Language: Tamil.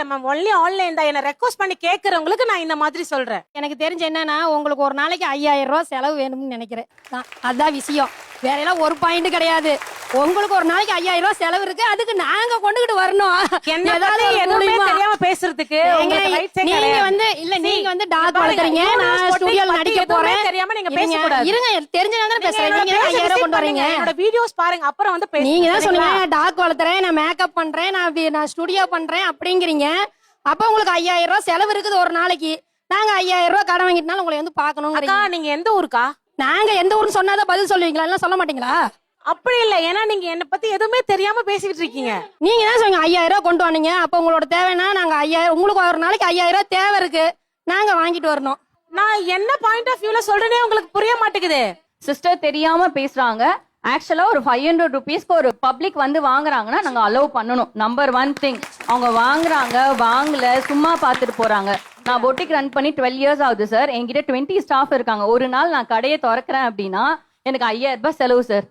இல்ல மேம், ஒன்லி ஆன்லைன் தான். என்ன ரெக்வஸ்ட் பண்ணி கேக்குறவங்களுக்கு நான் இந்த மாதிரி சொல்றேன். எனக்கு தெரிஞ்ச என்னன்னா உங்களுக்கு ஒரு நாளைக்கு 5000 ரூபாய் செலவு வேணும்னு நினைக்கிறேன். அதான் விஷயம். வேற எல்லாம் ஒரு பாயிண்ட் கிடையாது. உங்களுக்கு ஒரு நாளைக்கு 5000 ரூபாய் செலவு இருக்கு, அதுக்கு நாங்க கொண்டுகிட்டு வரணும். ஏதாவது எதுவுமே தெரியாம பேசுறதுக்கு நீங்க வந்து இல்ல, நீங்க வந்து டாக் வளர்க்குறீங்க, நான் ஸ்டுடியோல நடிக்க போறேன் தெரியாம நீங்க பேசக்கூடாது. இருங்க, தெரிஞ்சதானே பேசுறேன். நீங்க 5000 ரூபாய் கொண்டு வரீங்க. என்னோட வீடியோஸ் பாருங்க, அப்புறம் வந்து பேசுங்க. நீங்க தான் சொன்னீங்க நான் டாக் வளர்த்துறேன், நான் மேக்கப் பண்றேன், நான் ஸ்டுடியோ பண்றேன் அப்படிங்கிறீங்க. அப்ப உங்களுக்கு 5000 ரூபாய் செலவு இருக்குது ஒரு நாளைக்கு. நாங்க 5000 ரூபாய் கடன் வாங்கிட்டனால உங்களை வந்து பாக்கணும். நீங்க எந்த ஊருக்கா? நாங்க எந்த ஊர்னு சொன்னாதான் பதில் சொல்லுவீங்களா, எல்லாம் சொல்ல மாட்டீங்களா? அப்படி இல்ல, ஏன்னா நீங்க என்ன பத்தி எதுவுமே தெரியாம பேசிக்கிட்டு இருக்கீங்க. நீங்க தான் சொன்னீங்க 5000 ரூபாய் கொண்டு வந்தீங்க. அப்ப உங்களோட தேவைன்னா நாங்க 5000, உங்களுக்கு ஒரு நாளைக்கு 5000 ரூபாய் தேவை இருக்கு, நாங்க வாங்கிட்டு வரணும். நான் என்ன பாயிண்ட் ஆஃப் வியூல சொல்றேனே உங்களுக்கு புரிய மாட்டேங்குது. சிஸ்டர் தெரியாம பேசுறாங்க. ஆக்சுவலா ஒரு 500 ருபீஸ்க்கு ஒரு பப்ளிக் வந்து வாங்குறாங்கன்னா நாங்க அலோவ் பண்ணணும். Number 1 thing. அவங்க வாங்குறாங்க, வாங்கல, சும்மா பாத்துட்டு போறாங்க. நான் பொட்டிக் ரன் பண்ணி 12 இயர்ஸ் ஆகுது சார். என்கிட்ட 20 ஸ்டாஃப் இருக்காங்க. ஒரு நாள் நான் கடையை திறக்கிறேன் அப்படின்னா எனக்கு 5000 ரூபாய் செலவு சார்.